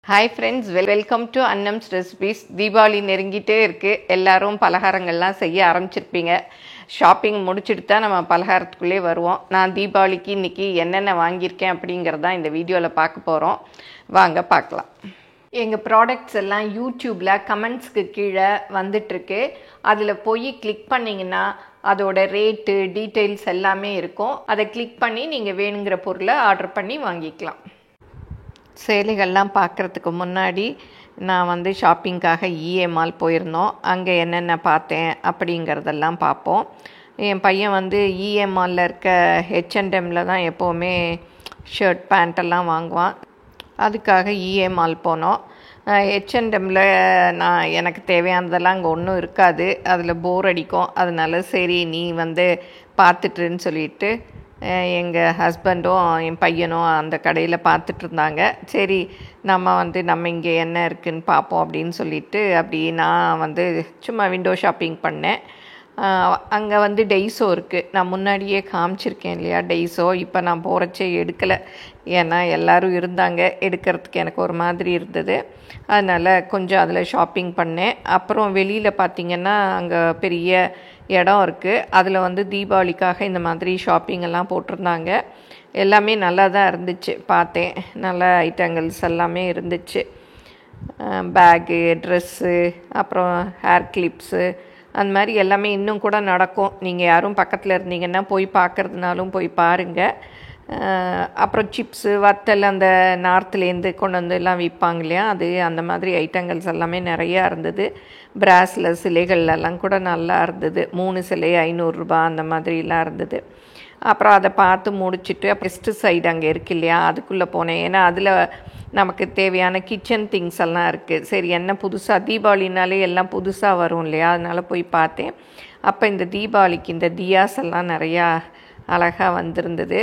Hi friends, welcome to Annam's recipes. Deepavali நெருங்கிட்டே இருக்குது. எல்லோரும் பலகாரங்கள்லாம் செய்ய ஆரம்பிச்சிருப்பீங்க. ஷாப்பிங் முடிச்சுட்டு தான் நம்ம பலகாரத்துக்குள்ளே வருவோம். நான் தீபாவளிக்கு இன்றைக்கி என்னென்ன வாங்கியிருக்கேன் அப்படிங்கிறதான் இந்த வீடியோவில் பார்க்க போகிறோம். வாங்க பார்க்கலாம். எங்கள் ப்ராடக்ட்ஸ் எல்லாம் யூடியூப்பில் கமெண்ட்ஸ்க்கு கீழே வந்துட்டுருக்கு. அதில் போய் கிளிக் பண்ணிங்கன்னா அதோட ரேட்டு டீட்டெயில்ஸ் எல்லாமே இருக்கும். அதை கிளிக் பண்ணி நீங்கள் வேணுங்கிற பொருளை ஆர்டர் பண்ணி வாங்கிக்கலாம். சேலைகள்லாம் பார்க்குறதுக்கு முன்னாடி நான் ஷாப்பிங்காக இஏ மால் போயிருந்தோம். அங்கே என்னென்ன பார்த்தேன் அப்படிங்கிறதெல்லாம் பார்ப்போம். என் பையன் இஏ மாலில் இருக்க ஹெச்என்எம்மில் தான் எப்போவுமே ஷர்ட் பேண்ட்டெல்லாம் வாங்குவான். அதுக்காக இஏ மால் போனோம். ஹெச்என்எம்மில் எனக்கு தேவையானதெல்லாம் அங்கே ஒன்றும் இருக்காது. அதில் போர் அடிக்கும். அதனால சரி நீ பார்த்துட்டுன்னு சொல்லிட்டு எங்கள் ஹஸ்பண்டும் என் பையனும் அந்த கடையில் பார்த்துட்டு இருந்தாங்க. சரி நம்ம இங்கே என்ன இருக்குதுன்னு பார்ப்போம் அப்படின்னு சொல்லிட்டு அப்படி நான் சும்மா விண்டோ ஷாப்பிங் பண்ணேன். அங்கே டெய்ஸோ இருக்குது. நான் முன்னாடியே காமிச்சிருக்கேன் இல்லையா டெய்ஸோ. இப்போ நான் போகிறச்சே எடுக்கலை, ஏன்னா எல்லோரும் இருந்தாங்க. எடுக்கிறதுக்கு எனக்கு ஒரு மாதிரி இருந்தது. அதனால் கொஞ்சம் அதில் ஷாப்பிங் பண்ணேன். அப்புறம் வெளியில் பார்த்திங்கன்னா அங்கே பெரிய இடம் இருக்குது. அதில் தீபாவளிக்காக இந்த மாதிரி ஷாப்பிங் எல்லாம் போட்டிருந்தாங்க. எல்லாமே நல்லா தான் இருந்துச்சு. பார்த்தேன், நல்ல ஐட்டங்கள்ஸ் எல்லாமே இருந்துச்சு. பேகு, ட்ரெஸ்ஸு, அப்புறம் ஹேர் கிளிப்ஸு, அந்த மாதிரி எல்லாமே இன்னும் கூட நடக்கும். நீங்கள் யாரும் பக்கத்தில் இருந்தீங்கன்னா போய் பார்க்குறதுனாலும் போய் பாருங்கள். அப்புறம் சிப்ஸு, வத்தல், அந்த நார்த்துலேருந்து கொண்டு எல்லாம் விற்பாங்க இல்லையா, அது அந்த மாதிரி ஐட்டங்கள்ஸ் எல்லாமே நிறையா இருந்தது. பிராஸில் சிலைகள்லாம் கூட நல்லா இருந்தது. 3 சிலை 500 ரூபா அந்த மாதிரிலாம் இருந்தது. அப்புறம் அதை பார்த்து முடிச்சுட்டு பெஸ்டிசைடு அங்கே இருக்கு இல்லையா, அதுக்குள்ளே போனேன். ஏன்னா அதில் நமக்கு தேவையான கிச்சன் திங்ஸ் எல்லாம் இருக்குது. சரி என்ன புதுசாக தீபாவளினாலே எல்லாம் புதுசாக வரும் இல்லையா, அதனால் போய் பார்த்தேன். அப்போ இந்த தீபாவளிக்கு இந்த தியாஸ் எல்லாம் நிறையா அழகாக வந்திருந்தது.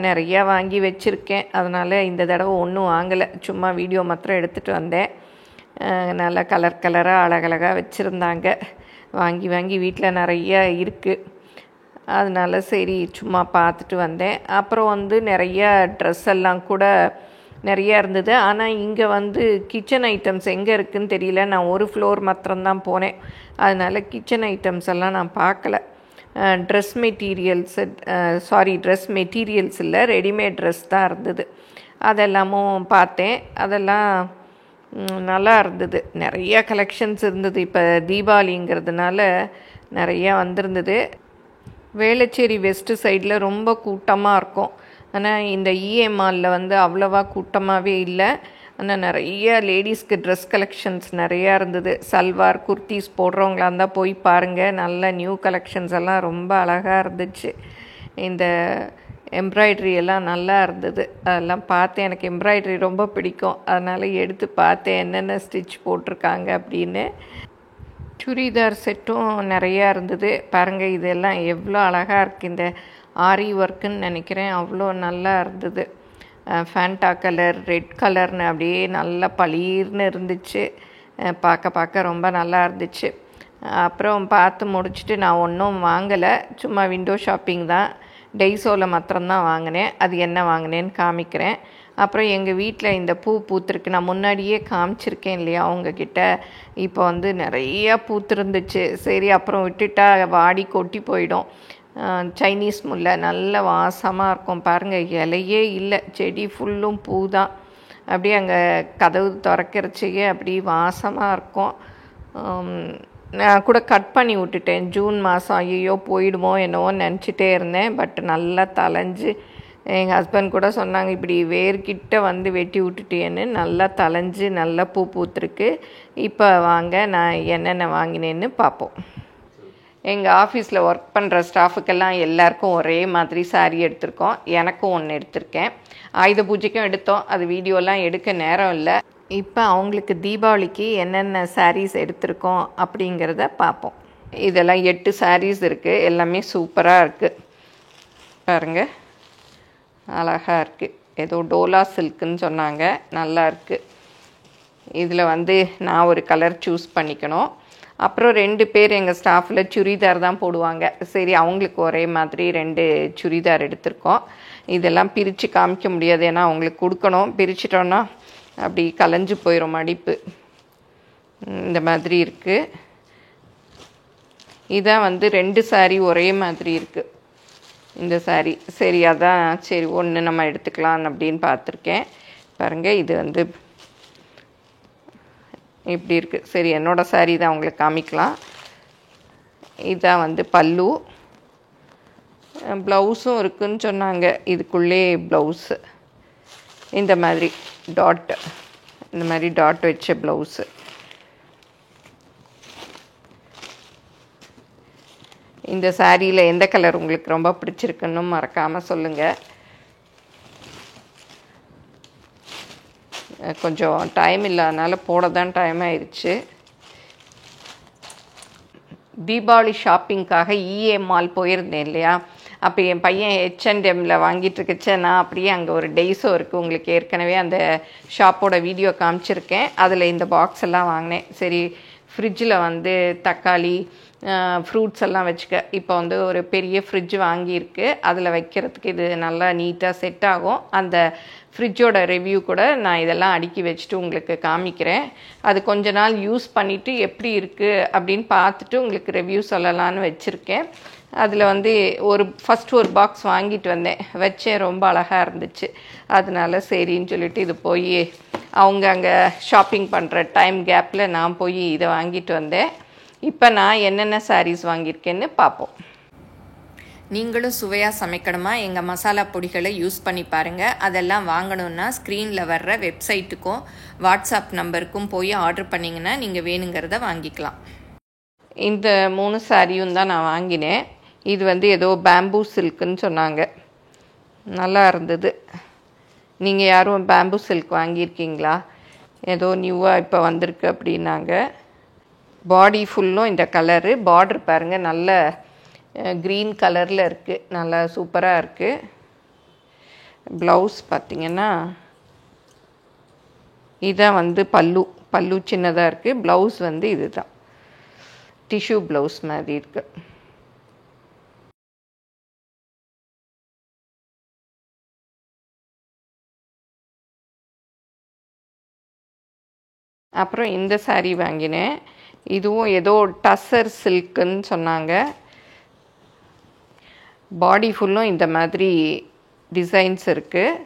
நிறையா வாங்கி வச்சுருக்கேன். அதனால் இந்த தடவை ஒன்றும் வாங்கலை, சும்மா வீடியோ மாத்திரம் எடுத்துகிட்டு வந்தேன். நல்லா கலராக அழகழகாக வச்சுருந்தாங்க. வாங்கி வீட்டில் நிறையா இருக்குது. அதனால் சரி சும்மா பார்த்துட்டு வந்தேன். அப்புறம் நிறையா ட்ரெஸ் எல்லாம் கூட நிறையா இருந்தது. ஆனால் இங்கே கிச்சன் ஐட்டம்ஸ் எங்கே இருக்குதுன்னு தெரியல. நான் ஒரு ஃப்ளோர் மாத்திரம்தான் போனேன். அதனால் கிச்சன் ஐட்டம்ஸ் எல்லாம் நான் பார்க்கல. ட்ரெஸ் மெட்டீரியல்ஸ் இல்லை, ரெடிமேட் ட்ரெஸ் தான் இருந்தது. அதெல்லாமும் பார்த்தேன். அதெல்லாம் நல்லா இருந்தது. நிறையா கலெக்ஷன்ஸ் இருந்தது. இப்போ தீபாவளிங்கிறதுனால நிறையா வந்திருந்தது. வேளச்சேரி வெஸ்ட்டு சைடில் ரொம்ப கூட்டமாக இருக்கும். ஆனால் இந்த இஏ மாலில் அவ்வளோவா கூட்டமாகவே இல்லை. ஆனால் நிறைய லேடிஸ்க்கு ட்ரெஸ் கலெக்ஷன்ஸ் நிறையா இருந்தது. சல்வார், குர்த்திஸ் போடுறவங்களா இருந்தால் போய் பாருங்கள். நல்ல நியூ கலெக்ஷன்ஸ் எல்லாம் ரொம்ப அழகாக இருந்துச்சு. இந்த எம்ப்ராய்ட்ரி எல்லாம் நல்லா இருந்தது. அதெல்லாம் பார்த்தேன். எனக்கு எம்ப்ராய்ட்ரி ரொம்ப பிடிக்கும். அதனால் எடுத்து பார்த்தேன் என்னென்ன ஸ்டிச் போட்டிருக்காங்க அப்படின்னு. சுடிதார் செட்டும் நிறையா இருந்தது. பாருங்கள், இதெல்லாம் எவ்வளோ அழகாக இருக்குது. இந்த ஆரி ஒர்க்குன்னு நினைக்கிறேன். அவ்வளோ நல்லா இருந்தது. ஃபேண்டா கலர், ரெட் கலர்னு அப்படியே நல்லா பளீர்னு இருந்துச்சு. பார்க்க ரொம்ப நல்லா இருந்துச்சு. அப்புறம் பார்த்து முடிச்சுட்டு நான் ஒன்றும் வாங்கலை, சும்மா விண்டோ ஷாப்பிங் தான். டெய்ஸோவில் மாத்திரம்தான் வாங்கினேன். அது என்ன வாங்கினேன்னு காமிக்கிறேன். அப்புறம் எங்கள் வீட்டில் இந்த பூ பூத்துருக்கு. நான் முன்னாடியே காமிச்சிருக்கேன் இல்லையா உங்ககிட்ட. இப்போ நிறையா பூத்துருந்துச்சு. சரி அப்புறம் விட்டுட்டா வாடி கொட்டி போயிடும். சைனீஸ் முல்லை நல்ல வாசமாக இருக்கும். பாருங்கள், இலையே இல்லை, செடி ஃபுல்லும் பூ தான். அப்படியே அங்கே கதவு திறக்கிறச்சையே அப்படி வாசமாக இருக்கும். நான் கூட கட் பண்ணி விட்டுட்டேன். ஜூன் மாதம் ஐயோ போயிடுமோ என்னவோன்னு நினச்சிட்டே இருந்தேன். பட் நல்லா தலைஞ்சு, எங்கள் ஹஸ்பண்ட் கூட சொன்னாங்க இப்படி வேர்கிட்ட வெட்டி விட்டுட்டேன்னு. நல்லா தலைஞ்சு நல்லா பூ பூத்துருக்கு. இப்போ வாங்க நான் என்னென்ன வாங்கினேன்னு பார்ப்போம். எங்கள் ஆஃபீஸில் ஒர்க் பண்ணுற ஸ்டாஃபுக்கெல்லாம் எல்லாருக்கும் ஒரே மாதிரி சாரீ எடுத்திருக்கோம். எனக்கும் ஒன்று எடுத்திருக்கேன். ஆயுத பூஜைக்கும் எடுத்தோம். அது வீடியோலாம் எடுக்க நேரம் இல்லை. இப்போ அவங்களுக்கு தீபாவளிக்கு என்னென்ன சாரீஸ் எடுத்திருக்கோம் அப்படிங்கிறத பார்ப்போம். இதெல்லாம் 8 சாரீஸ் இருக்குது. எல்லாமே சூப்பராக இருக்குது. பாருங்கள், அழகாக இருக்குது. ஏதோ டோலா சில்க்குன்னு சொன்னாங்க, நல்லா இருக்குது. இதில் நான் ஒரு கலர் சூஸ் பண்ணிக்கணும். அப்புறம் 2 பேர் எங்கள் ஸ்டாஃபில் சுடிதார் தான் போடுவாங்க. சரி அவங்களுக்கு ஒரே மாதிரி 2 சுடிதார் எடுத்திருக்கோம். இதெல்லாம் பிரித்து காமிக்க முடியாது, ஏன்னா அவங்களுக்கு கொடுக்கணும். பிரிச்சிட்டோன்னா அப்படி கலைஞ்சு போயிடும் மடிப்பு. இந்த மாதிரி இருக்குது. இதான் வந்து 2 சாரீ ஒரே மாதிரி இருக்குது இந்த சாரீ. சரி, அதான் சரி ஒன்று நம்ம எடுத்துக்கலாம் அப்படின்னு பார்த்துருக்கேன். பாருங்கள், இது வந்து இப்படி இருக்குது. சரி, என்னோடய சாரீ தான் உங்களுக்கு காமிக்கலாம். இதான் வந்து பல்லு. ப்ளவுஸும் இருக்குதுன்னு சொன்னாங்க. இதுக்குள்ளே ப்ளவுஸு இந்த மாதிரி டாட், இந்த மாதிரி டாட் வச்ச ப்ளவுஸு. இந்த சாரியில் எந்த கலர் உங்களுக்கு ரொம்ப பிடிச்சிருக்குன்னு மறக்காமல் சொல்லுங்கள். கொஞ்சம் டைம் இல்லாதனால போட தான் டைம் ஆயிடுச்சு. தீபாவளி ஷாப்பிங்காக இஏ மால் போயிருந்தேன் இல்லையா, அப்போ என் பையன் H&Mல வாங்கிட்டு இருக்கச்ச நான் அப்படியே அங்கே ஒரு டெய்ஸோ இருக்குது, உங்களுக்கு ஏற்கனவே அந்த ஷாப்போட வீடியோ காமிச்சிருக்கேன். அதில் இந்த பாக்ஸ் எல்லாம் வாங்கினேன். சரி, ஃப்ரிட்ஜில் வந்து தக்காளி ஃப்ரூட்ஸ் எல்லாம் வச்சுக்க. இப்போ வந்து ஒரு பெரிய ஃப்ரிட்ஜ் வாங்கியிருக்கு, அதில் வைக்கிறதுக்கு இது நல்லா நீட்டாக செட் ஆகும். அந்த ஃப்ரிட்ஜோட ரிவ்யூ கூட நான் இதெல்லாம் அடுக்கி வச்சுட்டு உங்களுக்கு காமிக்கிறேன். அது கொஞ்ச நாள் யூஸ் பண்ணிவிட்டு எப்படி இருக்குது அப்படின்னு பார்த்துட்டு உங்களுக்கு ரிவ்யூ சொல்லலான்னு வச்சுருக்கேன். அதில் வந்து ஃபஸ்ட்டு ஒரு பாக்ஸ் வாங்கிட்டு வந்தேன், வச்சேன், ரொம்ப அழகாக இருந்துச்சு. அதனால சரின்னு சொல்லிட்டு இது போய் அவங்க அங்கே ஷாப்பிங் பண்ணுற டைம் கேப்பில் நான் போய் இதை வாங்கிட்டு வந்தேன். இப்போ நான் என்னென்ன சாரீஸ் வாங்கியிருக்கேன்னு பார்ப்போம். நீங்களும் சுவையாக சமைக்கணுமா? எங்கள் மசாலா பொடிகளை யூஸ் பண்ணி பாருங்கள். அதெல்லாம் வாங்கணுன்னா ஸ்க்ரீனில் வர்ற வெப்சைட்டுக்கும் வாட்ஸ்அப் நம்பருக்கும் போய் ஆர்டர் பண்ணிங்கன்னா நீங்கள் வேணுங்கிறத வாங்கிக்கலாம். இந்த 3 சாரியும் தான் நான் வாங்கினேன். இது வந்து ஏதோ பேம்பூ சில்க்குன்னு சொன்னாங்க, நல்லா இருந்தது. நீங்கள் யாரும் பேம்பூ சில்க் வாங்கியிருக்கீங்களா? ஏதோ நியூவாக இப்போ வந்திருக்கு அப்படின்னாங்க. பாடி ஃபுல்லும் இந்த கலரு, பார்டர் பாருங்கள், நல்ல க்ரீன் கலரில் இருக்குது, நல்லா சூப்பராக இருக்குது. ப்ளவுஸ் பார்த்திங்கன்னா இதான் வந்து பல்லு சின்னதாக இருக்குது. ப்ளவுஸ் வந்து இது தான் டிஷ்யூ ப்ளவுஸ் மாதிரி இருக்குது. அப்புறம் இந்த சாரீ வாங்கினேன். இதுவும் ஏதோ டசர் சில்க்குன்னு சொன்னாங்க. பாடி ஃபுல்லும் இந்த மாதிரி டிசைன்ஸ் இருக்குது.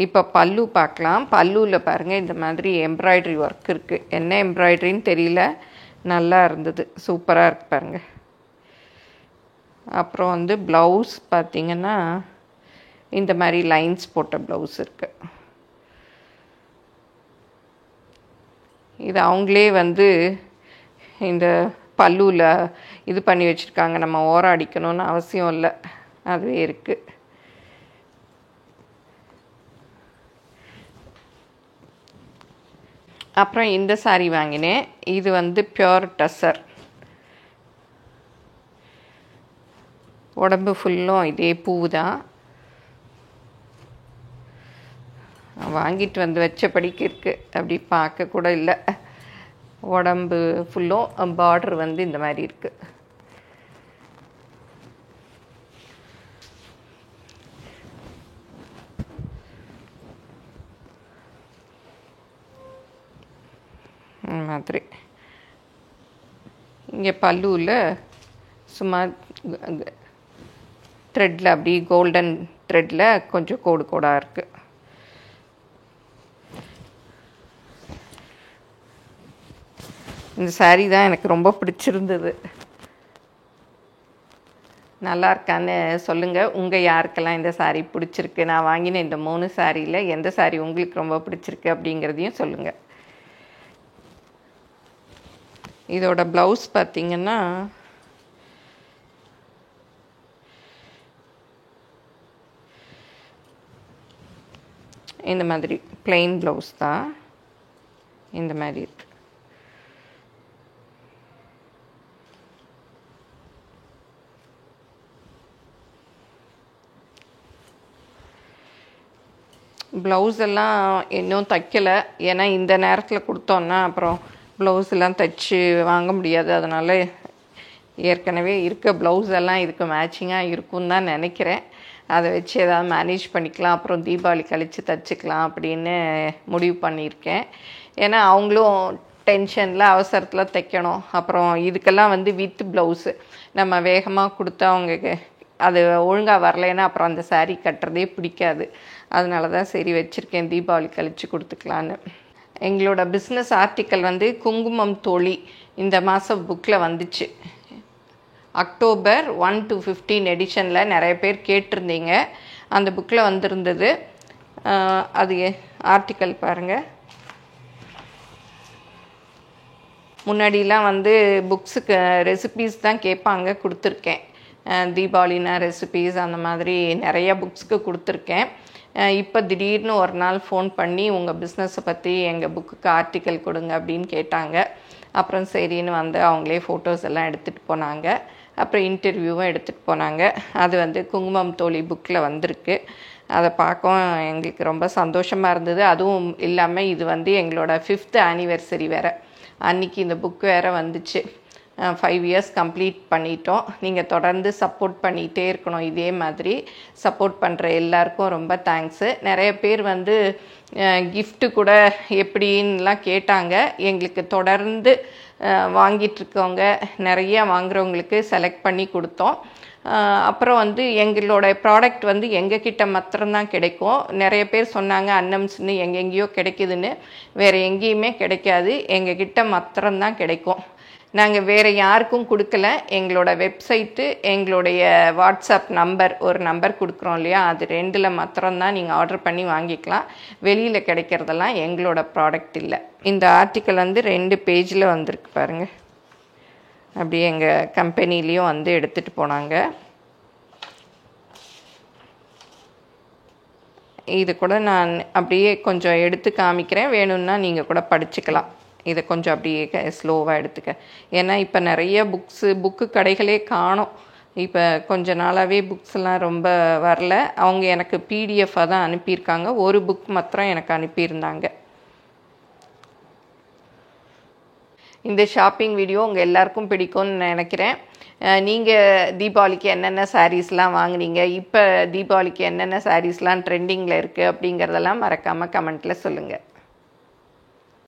இப்போ பல்லு பார்க்கலாம். பல்லுவில் பாருங்கள், இந்த மாதிரி எம்ப்ராய்டரி ஒர்க் இருக்குது. என்ன எம்ப்ராய்டரின்னு தெரியல, நல்லா இருந்தது, சூப்பராக இருக்குது பாருங்கள். அப்புறம் வந்து ப்ளவுஸ் பார்த்திங்கன்னா இந்த மாதிரி லைன்ஸ் போட்ட ப்ளவுஸ் இருக்குது. இது அவங்களே வந்து இந்த பல்லுவில் இது பண்ணி வச்சுருக்காங்க, நம்ம ஓரம் அடிக்கணும்னு அவசியம் இல்லை, அதுவே இருக்குது. அப்புறம் இந்த சாரீ வாங்கினேன். இது வந்து பியோர் டசர், உடம்பு ஃபுல்லும் இதே பூ தான். வாங்கிட்டு வந்து வச்சபடிக்கு இருக்குது, அப்படி பார்க்க கூட இல்லை. உடம்பு ஃபுல்லும் பார்டர் வந்து இந்த மாதிரி இருக்குது. மாதிரி இங்கே பல்லுவில் சும்மா த்ரெட்டில் அப்படி கோல்டன் த்ரெட்டில் கொஞ்சம் கோடு கோடாக இருக்குது. இந்த சாரீ தான் எனக்கு ரொம்ப பிடிச்சிருந்தது. நல்லா இருக்கான்னு சொல்லுங்கள். உங்கள் யாருக்கெல்லாம் இந்த சாரீ பிடிச்சிருக்கு? நான் வாங்கின இந்த 3 சாரியில் எந்த சாரீ உங்களுக்கு ரொம்ப பிடிச்சிருக்கு அப்படிங்கிறதையும் சொல்லுங்கள். இதோட ப்ளவுஸ் பார்த்திங்கன்னா இந்த மாதிரி plain ப்ளவுஸ் தான், இந்த மாதிரி இருக்கு. ப்ளவுஸ் எல்லாம் இன்னும் தைக்கலை, ஏன்னா இந்த நேரத்தில் கொடுத்தோன்னா அப்புறம் ப்ளவுஸ் எல்லாம் தைச்சி வாங்க முடியாது. அதனால் ஏற்கனவே இருக்க ப்ளவுஸ் எல்லாம் இதுக்கு மேட்சிங்காக இருக்குன்னு தான் நினைக்கிறேன். அதை வச்சு ஏதாவது மேனேஜ் பண்ணிக்கலாம், அப்புறம் தீபாவளி கழித்து தச்சுக்கலாம் அப்படின்னு முடிவு பண்ணியிருக்கேன். ஏன்னா அவங்களும் டென்ஷனில் அவசரத்தில் தைக்கணும். அப்புறம் இதுக்கெல்லாம் வந்து வித் ப்ளவுஸு நம்ம வேகமாக கொடுத்தா அவங்க அது ஒழுங்காக வரலைன்னா அப்புறம் அந்த சாரீ கட்டுறதே பிடிக்காது. அதனால தான் சரி வச்சுருக்கேன், தீபாவளி கழித்து கொடுத்துக்கலான்னு. எங்களோட பிஸ்னஸ் ஆர்டிக்கல் வந்து குங்குமம் தோழி இந்த மாதம் புக்கில் வந்துச்சு. October 1 to 15 எடிஷனில் நிறைய பேர் கேட்டிருந்தீங்க. அந்த புக்கில் வந்திருந்தது. அது ஆர்டிக்கல் பாருங்கள். முன்னாடிலாம் வந்து புக்ஸுக்கு ரெசிபீஸ் தான் கேட்பாங்க, கொடுத்துருக்கேன். தீபாவளினா ரெசிபீஸ் அந்த மாதிரி நிறைய புக்ஸுக்கு கொடுத்துருக்கேன். இப்போ திடீர்னு ஒரு நாள் ஃபோன் பண்ணி உங்கள் பிஸ்னஸை பற்றி எங்கள் புக்குக்கு ஆர்டிக்கல் கொடுங்க அப்படின்னு கேட்டாங்க. அப்புறம் சரின்னு வந்து அவங்களே ஃபோட்டோஸ் எல்லாம் எடுத்துகிட்டு போனாங்க. அப்புறம் இன்டர்வியூவும் எடுத்துகிட்டு போனாங்க. அது வந்து குங்குமம் தோழி புக்கில் வந்திருக்கு. அதை பார்க்கவும் எங்களுக்கு ரொம்ப சந்தோஷமாக இருந்தது. அதுவும் இல்லாமல் இது வந்து எங்களோட 5th ஆனிவர்சரி வேறு. அன்றைக்கி இந்த புக் வேறு வந்துச்சு. 5 years கம்ப்ளீட் பண்ணிட்டோம். நீங்கள் தொடர்ந்து சப்போர்ட் பண்ணிகிட்டே இருக்கணும். இதே மாதிரி சப்போர்ட் பண்ணுற எல்லாருக்கும் ரொம்ப தேங்க்ஸு. நிறைய பேர் வந்து கிஃப்ட்டு கூட எப்படின்லாம் கேட்டாங்க. எங்களுக்கு தொடர்ந்து வாங்கிட்டுருக்கவங்க நிறையா வாங்குறவங்களுக்கு செலக்ட் பண்ணி கொடுத்தோம். அப்புறம் வந்து எங்களோட ப்ராடக்ட் வந்து எங்ககிட்ட மாத்திரம்தான் கிடைக்கும். நிறைய பேர் சொன்னாங்க அன்னம்ஸ்னு எங்கெங்கேயோ கிடைக்குதுன்னு. வேறு எங்கேயுமே கிடைக்காது, எங்ககிட்ட மாத்திரம்தான் கிடைக்கும். நாங்கள் வேறு யாருக்கும் கொடுக்கல. எங்களோட வெப்சைட்டு, எங்களுடைய வாட்ஸ்அப் நம்பர், ஒரு நம்பர் கொடுக்குறோம் இல்லையா, அது 2ல் மாத்திரம்தான் நீங்கள் ஆர்டர் பண்ணி வாங்கிக்கலாம். வெளியில் கிடைக்கிறதெல்லாம் எங்களோட ப்ராடக்ட் இல்லை. இந்த ஆர்டிக்கல் வந்து 2 பேஜில் வந்திருக்கு பாருங்கள். அப்படியே எங்கள் கம்பெனிலையும் வந்து எடுத்துகிட்டு போனாங்க. இது கூட நான் அப்படியே கொஞ்சம் எடுத்து காமிக்கிறேன், வேணும்னா நீங்கள் கூட படிச்சுக்கலாம். இதை கொஞ்சம் அப்படியே ஸ்லோவாக எடுத்துக்க. ஏன்னா இப்போ நிறைய புக்கு கடைகளே காணோம். இப்போ கொஞ்ச நாளாகவே புக்ஸ்லாம் ரொம்ப வரல. அவங்க எனக்கு பிடிஎஃபாக தான் அனுப்பியிருக்காங்க. ஒரு புக் மாத்திரம் எனக்கு அனுப்பியிருந்தாங்க. இந்த ஷாப்பிங் வீடியோ உங்கள் எல்லாருக்கும் பிடிக்கும்னு நினைக்கிறேன். நீங்கள் தீபாவளிக்கு என்னென்ன சாரீஸ்லாம் வாங்குனீங்க, இப்போ தீபாவளிக்கு என்னென்ன சாரீஸ்லாம் ட்ரெண்டிங்கில் இருக்குது அப்படிங்கிறதெல்லாம் மறக்காமல் கமெண்ட்டில் சொல்லுங்கள்.